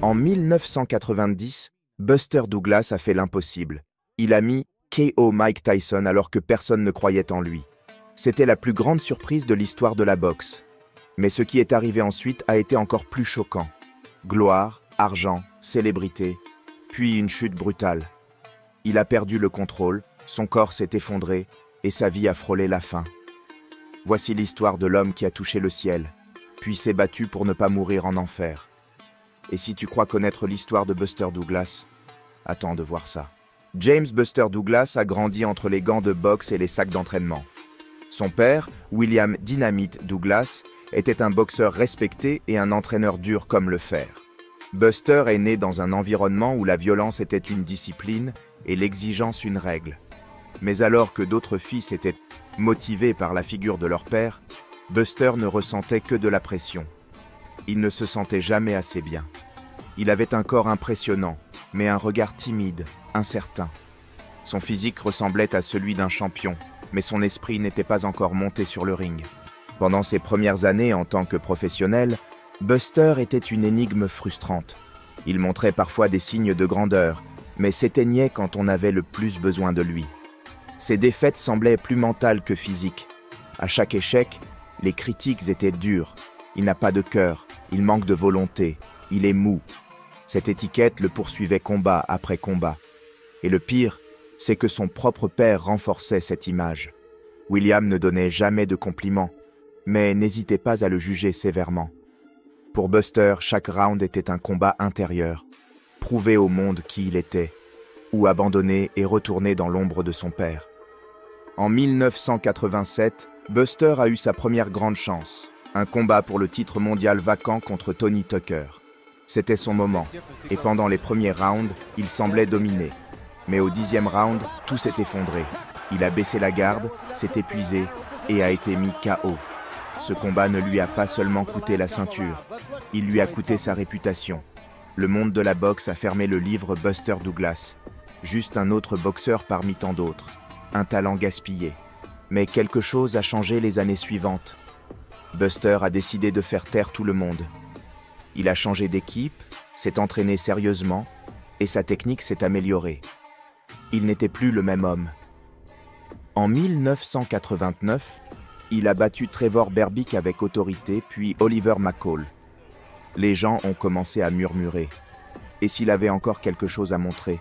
En 1990, Buster Douglas a fait l'impossible. Il a mis KO Mike Tyson alors que personne ne croyait en lui. C'était la plus grande surprise de l'histoire de la boxe. Mais ce qui est arrivé ensuite a été encore plus choquant. Gloire, argent, célébrité, puis une chute brutale. Il a perdu le contrôle, son corps s'est effondré et sa vie a frôlé la fin. Voici l'histoire de l'homme qui a touché le ciel, puis s'est battu pour ne pas mourir en enfer. Et si tu crois connaître l'histoire de Buster Douglas, attends de voir ça. James Buster Douglas a grandi entre les gants de boxe et les sacs d'entraînement. Son père, William Dynamite Douglas, était un boxeur respecté et un entraîneur dur comme le fer. Buster est né dans un environnement où la violence était une discipline et l'exigence une règle. Mais alors que d'autres fils étaient motivés par la figure de leur père, Buster ne ressentait que de la pression. Il ne se sentait jamais assez bien. Il avait un corps impressionnant, mais un regard timide, incertain. Son physique ressemblait à celui d'un champion, mais son esprit n'était pas encore monté sur le ring. Pendant ses premières années en tant que professionnel, Buster était une énigme frustrante. Il montrait parfois des signes de grandeur, mais s'éteignait quand on avait le plus besoin de lui. Ses défaites semblaient plus mentales que physiques. À chaque échec, les critiques étaient dures. Il n'a pas de cœur, il manque de volonté, il est mou. Cette étiquette le poursuivait combat après combat. Et le pire, c'est que son propre père renforçait cette image. William ne donnait jamais de compliments, mais n'hésitait pas à le juger sévèrement. Pour Buster, chaque round était un combat intérieur, prouver au monde qui il était, ou abandonner et retourner dans l'ombre de son père. En 1987, Buster a eu sa première grande chance, un combat pour le titre mondial vacant contre Tony Tucker. C'était son moment, et pendant les premiers rounds, il semblait dominer. Mais au 10e round, tout s'est effondré. Il a baissé la garde, s'est épuisé et a été mis KO. Ce combat ne lui a pas seulement coûté la ceinture, il lui a coûté sa réputation. Le monde de la boxe a fermé le livre Buster Douglas. Juste un autre boxeur parmi tant d'autres, un talent gaspillé. Mais quelque chose a changé les années suivantes. Buster a décidé de faire taire tout le monde. Il a changé d'équipe, s'est entraîné sérieusement et sa technique s'est améliorée. Il n'était plus le même homme. En 1989, il a battu Trevor Berbick avec autorité, puis Oliver McCall. Les gens ont commencé à murmurer. Et s'il avait encore quelque chose à montrer?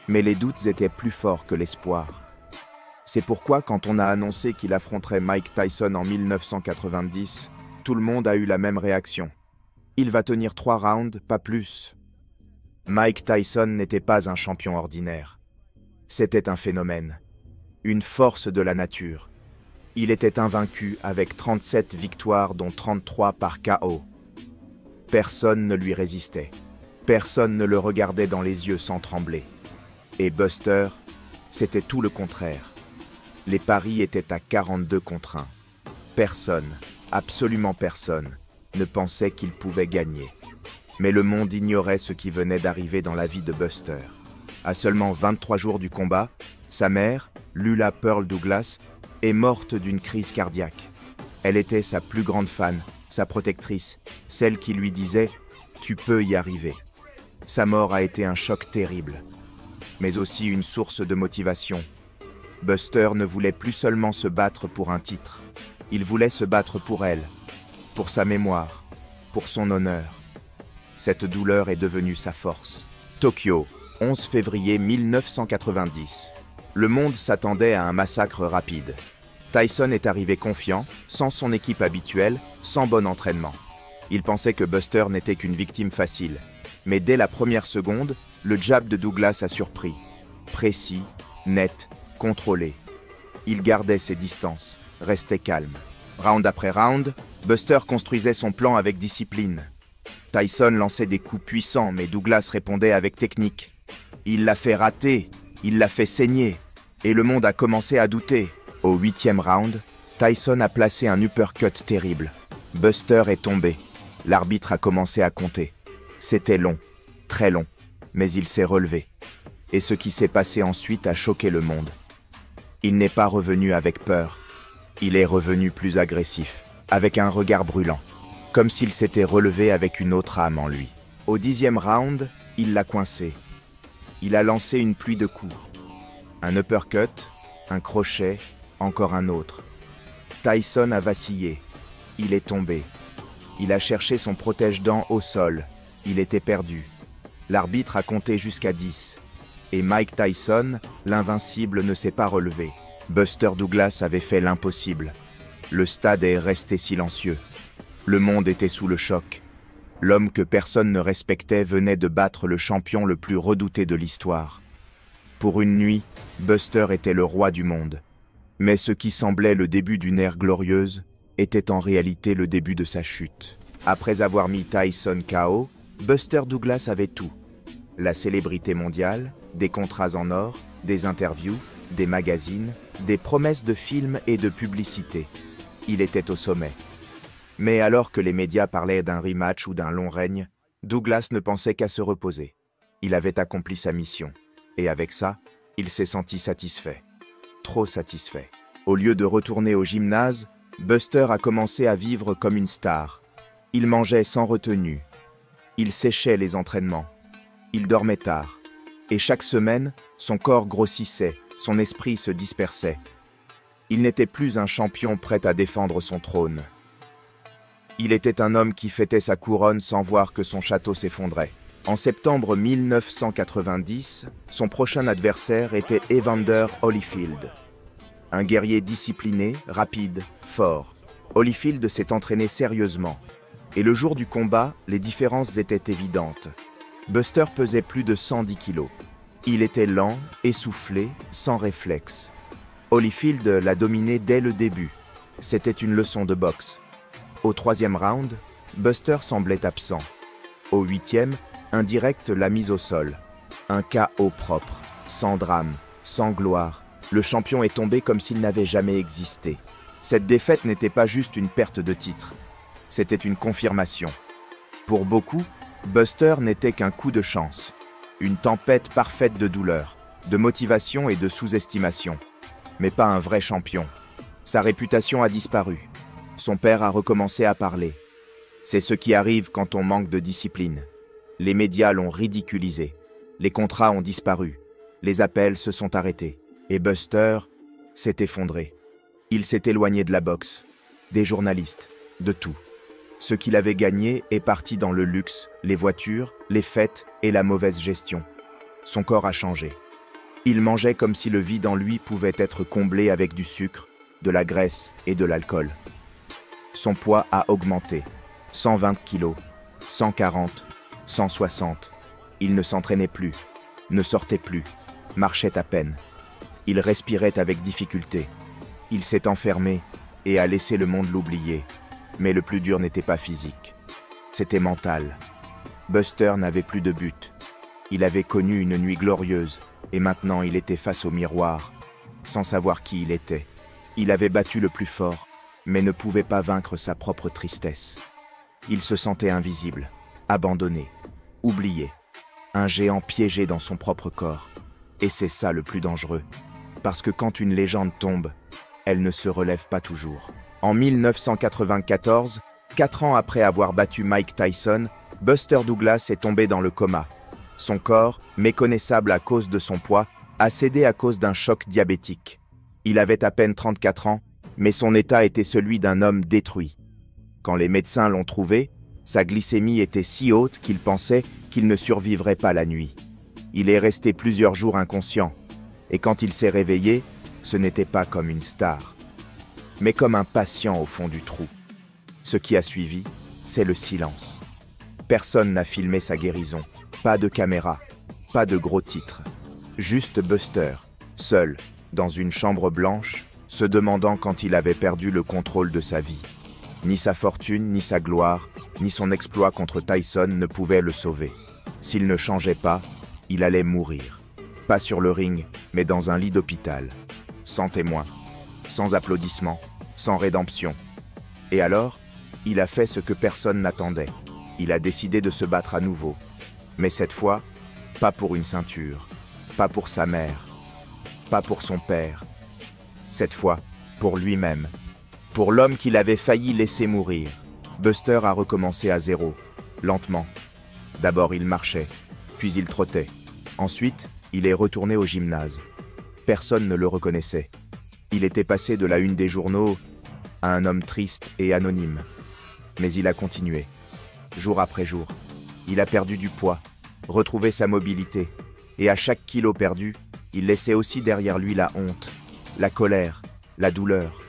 Mais les doutes étaient plus forts que l'espoir. C'est pourquoi quand on a annoncé qu'il affronterait Mike Tyson en 1990, tout le monde a eu la même réaction. Il va tenir 3 rounds, pas plus. Mike Tyson n'était pas un champion ordinaire. C'était un phénomène, une force de la nature. Il était invaincu avec 37 victoires dont 33 par KO. Personne ne lui résistait. Personne ne le regardait dans les yeux sans trembler. Et Buster, c'était tout le contraire. Les paris étaient à 42 contre 1. Personne, absolument personne, ne pensait qu'il pouvait gagner. Mais le monde ignorait ce qui venait d'arriver dans la vie de Buster. À seulement 23 jours du combat, sa mère, Lula Pearl Douglas, est morte d'une crise cardiaque. Elle était sa plus grande fan, sa protectrice, celle qui lui disait « Tu peux y arriver ». Sa mort a été un choc terrible, mais aussi une source de motivation. Buster ne voulait plus seulement se battre pour un titre, il voulait se battre pour elle, pour sa mémoire, pour son honneur. Cette douleur est devenue sa force. Tokyo, 11 février 1990. Le monde s'attendait à un massacre rapide. Tyson est arrivé confiant, sans son équipe habituelle, sans bon entraînement. Il pensait que Buster n'était qu'une victime facile. Mais dès la première seconde, le jab de Douglas a surpris. Précis, net, contrôlé. Il gardait ses distances, restait calme. Round après round, Buster construisait son plan avec discipline. Tyson lançait des coups puissants, mais Douglas répondait avec technique. Il l'a fait rater, il l'a fait saigner, et le monde a commencé à douter. Au 8e round, Tyson a placé un uppercut terrible. Buster est tombé. L'arbitre a commencé à compter. C'était long, très long, mais il s'est relevé. Et ce qui s'est passé ensuite a choqué le monde. Il n'est pas revenu avec peur. Il est revenu plus agressif, avec un regard brûlant, comme s'il s'était relevé avec une autre âme en lui. Au 10e round, il l'a coincé. Il a lancé une pluie de coups. Un uppercut, un crochet, encore un autre. Tyson a vacillé. Il est tombé. Il a cherché son protège-dents au sol. Il était perdu. L'arbitre a compté jusqu'à 10. Et Mike Tyson, l'invincible, ne s'est pas relevé. Buster Douglas avait fait l'impossible. Le stade est resté silencieux. Le monde était sous le choc. L'homme que personne ne respectait venait de battre le champion le plus redouté de l'histoire. Pour une nuit, Buster était le roi du monde. Mais ce qui semblait le début d'une ère glorieuse était en réalité le début de sa chute. Après avoir mis Tyson KO, Buster Douglas avait tout. La célébrité mondiale, des contrats en or, des interviews, des magazines, des promesses de films et de publicités. Il était au sommet. Mais alors que les médias parlaient d'un rematch ou d'un long règne, Douglas ne pensait qu'à se reposer. Il avait accompli sa mission. Et avec ça, il s'est senti satisfait. Trop satisfait. Au lieu de retourner au gymnase, Buster a commencé à vivre comme une star. Il mangeait sans retenue. Il séchait les entraînements. Il dormait tard. Et chaque semaine, son corps grossissait, son esprit se dispersait. Il n'était plus un champion prêt à défendre son trône. Il était un homme qui fêtait sa couronne sans voir que son château s'effondrait. En septembre 1990, son prochain adversaire était Evander Holyfield. Un guerrier discipliné, rapide, fort. Holyfield s'est entraîné sérieusement. Et le jour du combat, les différences étaient évidentes. Buster pesait plus de 110 kilos. Il était lent, essoufflé, sans réflexe. Holyfield l'a dominé dès le début. C'était une leçon de boxe. Au 3e round, Buster semblait absent. Au 8e, un direct l'a mis au sol. Un KO propre, sans drame, sans gloire. Le champion est tombé comme s'il n'avait jamais existé. Cette défaite n'était pas juste une perte de titre. C'était une confirmation. Pour beaucoup, Buster n'était qu'un coup de chance. Une tempête parfaite de douleur, de motivation et de sous-estimation. Mais pas un vrai champion. Sa réputation a disparu. Son père a recommencé à parler. C'est ce qui arrive quand on manque de discipline. Les médias l'ont ridiculisé. Les contrats ont disparu. Les appels se sont arrêtés. Et Buster s'est effondré. Il s'est éloigné de la boxe, des journalistes, de tout. Ce qu'il avait gagné est parti dans le luxe, les voitures, les fêtes et la mauvaise gestion. Son corps a changé. Il mangeait comme si le vide en lui pouvait être comblé avec du sucre, de la graisse et de l'alcool. Son poids a augmenté. 120 kilos, 140, 160. Il ne s'entraînait plus, ne sortait plus, marchait à peine. Il respirait avec difficulté. Il s'est enfermé et a laissé le monde l'oublier. Mais le plus dur n'était pas physique. C'était mental. Buster n'avait plus de but. Il avait connu une nuit glorieuse et maintenant il était face au miroir, sans savoir qui il était. Il avait battu le plus fort, mais ne pouvait pas vaincre sa propre tristesse. Il se sentait invisible, abandonné, oublié. Un géant piégé dans son propre corps. Et c'est ça le plus dangereux. Parce que quand une légende tombe, elle ne se relève pas toujours. En 1994, 4 ans après avoir battu Mike Tyson, Buster Douglas est tombé dans le coma. Son corps, méconnaissable à cause de son poids, a cédé à cause d'un choc diabétique. Il avait à peine 34 ans, mais son état était celui d'un homme détruit. Quand les médecins l'ont trouvé, sa glycémie était si haute qu'il pensait qu'il ne survivrait pas la nuit. Il est resté plusieurs jours inconscient, et quand il s'est réveillé, ce n'était pas comme une star, mais comme un patient au fond du trou. Ce qui a suivi, c'est le silence. Personne n'a filmé sa guérison, pas de caméra, pas de gros titres. Juste Buster, seul, dans une chambre blanche, se demandant quand il avait perdu le contrôle de sa vie. Ni sa fortune, ni sa gloire, ni son exploit contre Tyson ne pouvaient le sauver. S'il ne changeait pas, il allait mourir. Pas sur le ring, mais dans un lit d'hôpital. Sans témoins, sans applaudissements, sans rédemption. Et alors, il a fait ce que personne n'attendait. Il a décidé de se battre à nouveau. Mais cette fois, pas pour une ceinture, pas pour sa mère, pas pour son père. Cette fois, pour lui-même. Pour l'homme qu'il avait failli laisser mourir. Buster a recommencé à zéro, lentement. D'abord il marchait, puis il trottait. Ensuite, il est retourné au gymnase. Personne ne le reconnaissait. Il était passé de la une des journaux à un homme triste et anonyme. Mais il a continué, jour après jour. Il a perdu du poids, retrouvé sa mobilité, et à chaque kilo perdu, il laissait aussi derrière lui la honte, la colère, la douleur.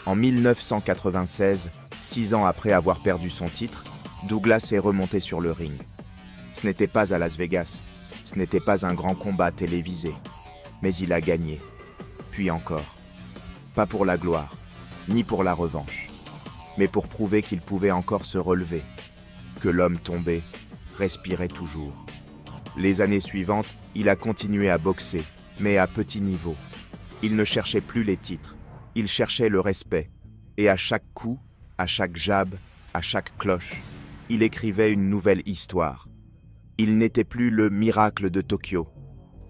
En 1996, 6 ans après avoir perdu son titre, Douglas est remonté sur le ring. Ce n'était pas à Las Vegas, ce n'était pas un grand combat télévisé, mais il a gagné, puis encore. Pas pour la gloire, ni pour la revanche, mais pour prouver qu'il pouvait encore se relever, que l'homme tombé respirait toujours. Les années suivantes, il a continué à boxer, mais à petit niveau. Il ne cherchait plus les titres, il cherchait le respect, et à chaque coup, à chaque jab, à chaque cloche, il écrivait une nouvelle histoire. Il n'était plus le miracle de Tokyo,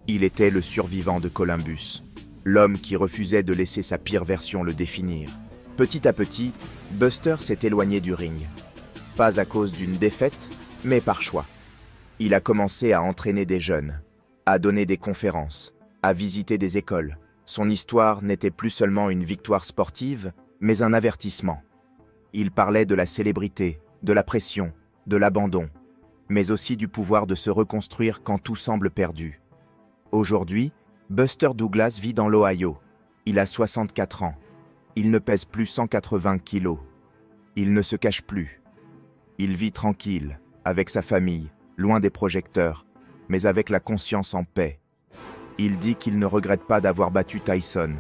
il était le survivant de Columbus, l'homme qui refusait de laisser sa pire version le définir. Petit à petit, Buster s'est éloigné du ring. Pas à cause d'une défaite, mais par choix. Il a commencé à entraîner des jeunes, à donner des conférences, à visiter des écoles. Son histoire n'était plus seulement une victoire sportive, mais un avertissement. Il parlait de la célébrité, de la pression, de l'abandon, mais aussi du pouvoir de se reconstruire quand tout semble perdu. Aujourd'hui, Buster Douglas vit dans l'Ohio. Il a 64 ans. Il ne pèse plus 180 kilos. Il ne se cache plus. Il vit tranquille, avec sa famille, loin des projecteurs, mais avec la conscience en paix. Il dit qu'il ne regrette pas d'avoir battu Tyson,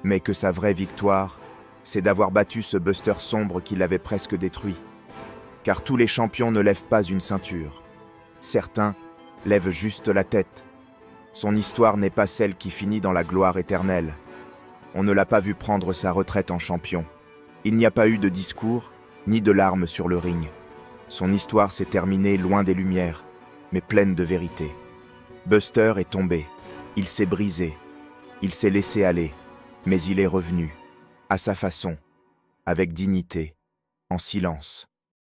mais que sa vraie victoire, c'est d'avoir battu ce Buster sombre qui l'avait presque détruit. Car tous les champions ne lèvent pas une ceinture. Certains lèvent juste la tête. Son histoire n'est pas celle qui finit dans la gloire éternelle. On ne l'a pas vu prendre sa retraite en champion. Il n'y a pas eu de discours, ni de larmes sur le ring. Son histoire s'est terminée loin des lumières, mais pleine de vérité. Buster est tombé, il s'est brisé, il s'est laissé aller, mais il est revenu, à sa façon, avec dignité, en silence.